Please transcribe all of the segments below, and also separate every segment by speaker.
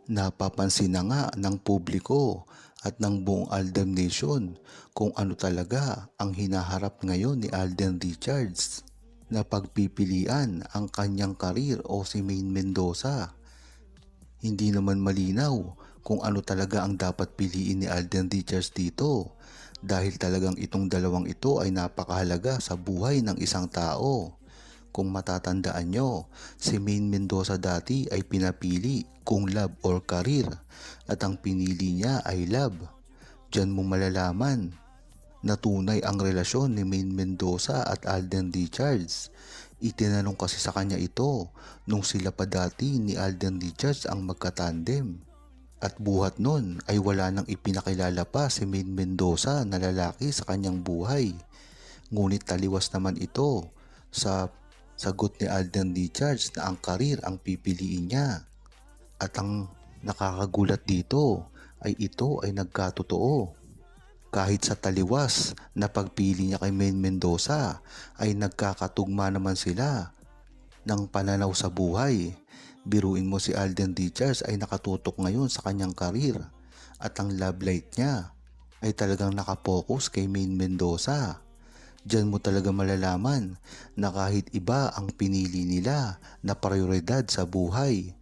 Speaker 1: Napapansin na nga ng publiko at ng buong Aldam Nation kung ano talaga ang hinaharap ngayon ni Alden Richards na pagpipilian ang kanyang karir o si Maine Mendoza. Hindi naman malinaw kung ano talaga ang dapat piliin ni Alden Richards dito dahil talagang itong dalawang ito ay napakahalaga sa buhay ng isang tao. Kung matatandaan nyo, si Maine Mendoza dati ay pinapili kung love or career at ang pinili niya ay love. Diyan mo malalaman na tunay ang relasyon ni Maine Mendoza at Alden Richards. Itinanong kasi sa kanya ito nung sila pa dati ni Alden Richards ang magkatandem. At buhat nun ay wala nang ipinakilala pa si Maine Mendoza na lalaki sa kanyang buhay. Ngunit taliwas naman ito sa sagot ni Alden Richards na ang karir ang pipiliin niya. At ang nakakagulat dito ay ito ay nagkatotoo. Kahit sa taliwas na pagpili niya kay Maine Mendoza ay nagkakatugma naman sila ng pananaw sa buhay. Biruin mo si Alden Richards ay nakatutok ngayon sa kanyang karir at ang love life niya ay talagang nakapokus kay Maine Mendoza. Diyan mo talaga malalaman na kahit iba ang pinili nila na prioridad sa buhay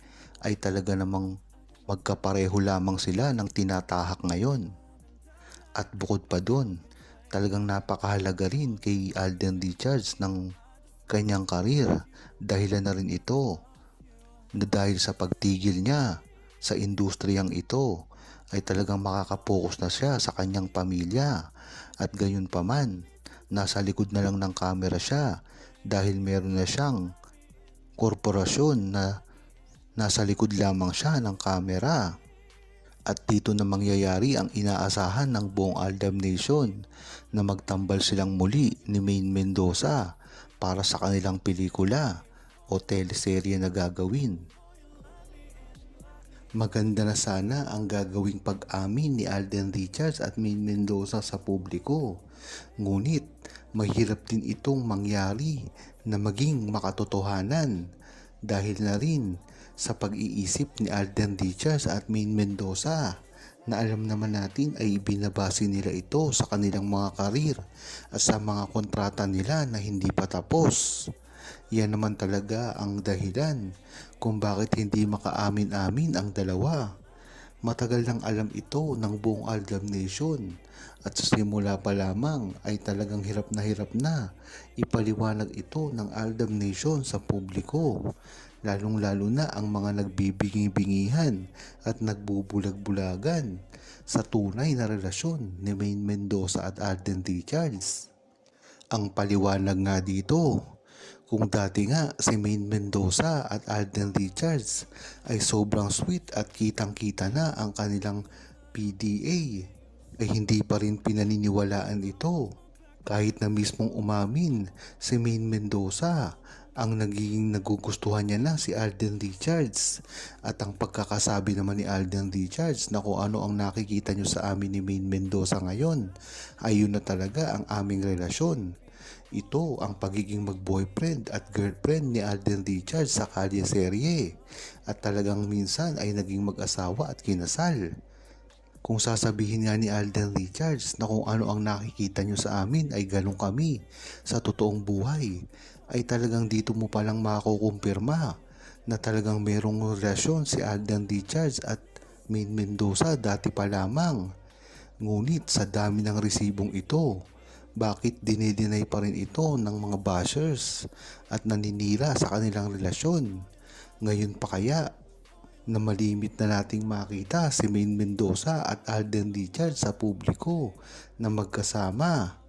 Speaker 1: ay talaga namang magkapareho lamang sila ng tinatahak ngayon. At bukod pa doon, talagang napakahalaga rin kay Alden Richards ng kanyang karir. Dahilan na rin ito na dahil sa pagtigil niya sa industriyang ito ay talagang makakapokus na siya sa kanyang pamilya. At gayon pa man, nasa likod na lang ng kamera siya dahil meron na siyang korporasyon na nasa likod lamang siya ng kamera. At dito na mangyayari ang inaasahan ng buong Aldam Nation na magtambal silang muli ni Maine Mendoza para sa kanilang pelikula o teleserye na gagawin. Maganda na sana ang gagawing pag-amin ni Alden Richards at Maine Mendoza sa publiko. Ngunit mahirap din itong mangyari na maging makatotohanan dahil na rin sa pag-iisip ni Alden Richards at Maine Mendoza na alam naman natin ay binabase nila ito sa kanilang mga karir at sa mga kontrata nila na hindi pa tapos. Yan naman talaga ang dahilan kung bakit hindi makaamin-amin ang dalawa. Matagal nang alam ito ng buong Aldam Nation at sa simula pa lamang ay talagang hirap na ipaliwanag ito ng Aldam Nation sa publiko. Lalong-lalo na ang mga nagbibingi-bingihan at nagbubulag-bulagan sa tunay na relasyon ni Maine Mendoza at Alden Richards. Ang paliwanag nga dito, kung dati nga si Maine Mendoza at Alden Richards ay sobrang sweet at kitang-kita na ang kanilang PDA, ay hindi pa rin pinaniniwalaan ito. Kahit na mismong umamin si Maine Mendoza ang nagiging nagugustuhan niya na si Alden Richards at ang pagkakasabi naman ni Alden Richards na kung ano ang nakikita nyo sa amin ni Maine Mendoza ngayon ay yun na talaga ang aming relasyon. Ito ang pagiging mag-boyfriend at girlfriend ni Alden Richards sa kalye serye at talagang minsan ay naging mag-asawa at kinasal. Kung sasabihin nga ni Alden Richards na kung ano ang nakikita nyo sa amin ay ganun kami sa totoong buhay, ay talagang dito mo palang makukumpirma na talagang merong relasyon si Alden Richards at Maine Mendoza dati pa lamang. Ngunit sa dami ng resibong ito, bakit dinideny pa rin ito ng mga bashers at naninira sa kanilang relasyon? Ngayon pa kaya na malimit na nating makita si Maine Mendoza at Alden Richards sa publiko na magkasama?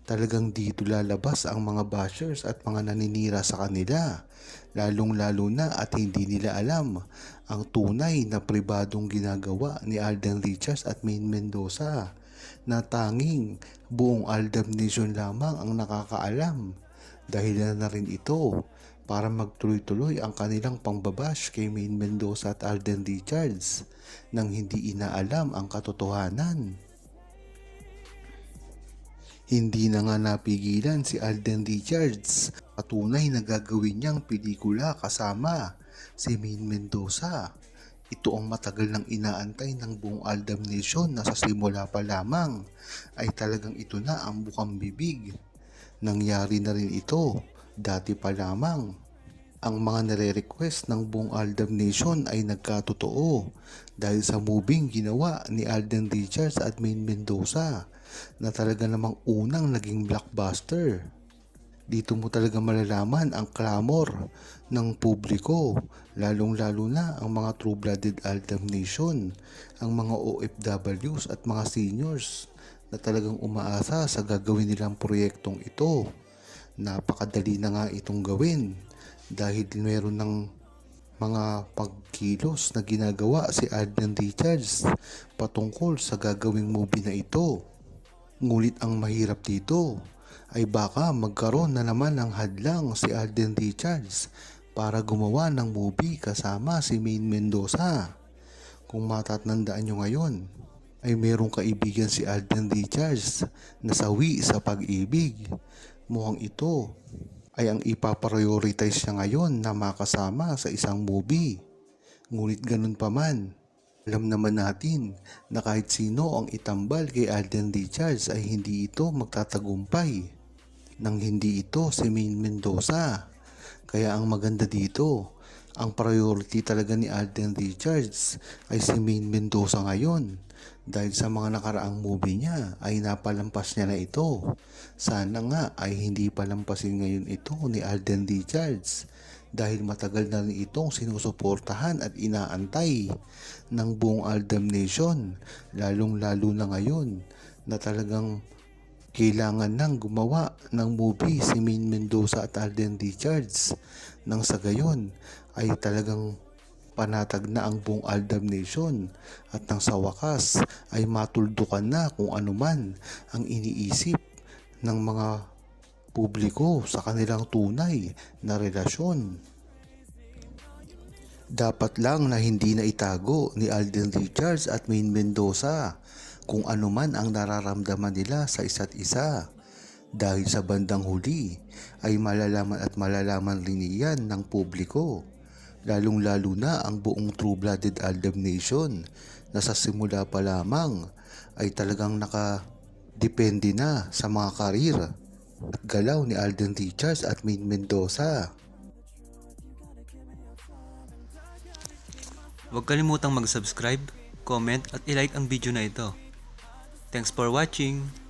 Speaker 1: Talagang dito lalabas ang mga bashers at mga naninira sa kanila, lalong-lalo na at hindi nila alam ang tunay na pribadong ginagawa ni Alden Richards at Maine Mendoza na tanging buong Aldam Nation lamang ang nakakaalam. Dahilan na rin ito para magtuloy-tuloy ang kanilang pangbabash kay Maine Mendoza at Alden Richards nang hindi inaalam ang katotohanan. Hindi na nga napigilan si Alden Richards patunay na gagawin niyang pelikula kasama si Maine Mendoza. Ito ang matagal nang inaantay ng buong Aldab Nation na sa simula pa lamang ay talagang ito na ang bukang bibig. Nangyari na rin ito dati pa lamang. Ang mga nire-request ng buong Aldab Nation ay nagkatotoo dahil sa moving ginawa ni Alden Richards at Maine Mendoza na talaga namang unang naging blockbuster. Dito mo talaga malalaman ang clamor ng publiko, lalong-lalo na ang mga true-blooded Aldab Nation, ang mga OFWs at mga seniors na talagang umaasa sa gagawin nilang proyektong ito. Napakadali na nga itong gawin dahil meron ng mga pagkilos na ginagawa si Alden Richards patungkol sa gagawing movie na ito. Ngunit ang mahirap dito ay baka magkaroon na naman ng hadlang si Alden Richards para gumawa ng movie kasama si Maine Mendoza. Kung matatandaan nyo ngayon, ay merong kaibigan si Alden Richards na sawi sa pag-ibig. Mukhang ito ay ang ipaprioritize niya ngayon na makasama sa isang movie. Ngunit ganun pa man, alam naman natin na kahit sino ang itambal kay Alden Richards ay hindi ito magtatagumpay. Nang hindi ito si Maine Mendoza. Kaya ang maganda dito, ang priority talaga ni Alden Richards ay si Maine Mendoza ngayon. Dahil sa mga nakaraang movie niya ay napalampas niya na ito. Sana nga ay hindi palampasin ngayon ito ni Alden Richards dahil matagal na rin itong sinusuportahan at inaantay ng buong Aldab Nation, lalong-lalo na ngayon na talagang kailangan nang gumawa ng movie si Maine Mendoza at Alden Richards nang sa gayon ay talagang panatag na ang buong Aldab Nation at nang sa wakas ay matuldukan na kung ano man ang iniisip ng mga publiko sa kanilang tunay na relasyon. Dapat lang na hindi na itago ni Alden Richards at Maine Mendoza kung ano man ang nararamdaman nila sa isa't isa. Dahil sa bandang huli ay malalaman at malalaman rin iyan ng publiko. Lalong-lalo na ang buong true-blooded Aldab Nation na sa simula pa lamang ay talagang nakadepende na sa mga karir at galaw ni Alden Richards at Maine Mendoza.
Speaker 2: Huwag kalimutang mag-subscribe, comment at i-like ang video na ito. Thanks for watching!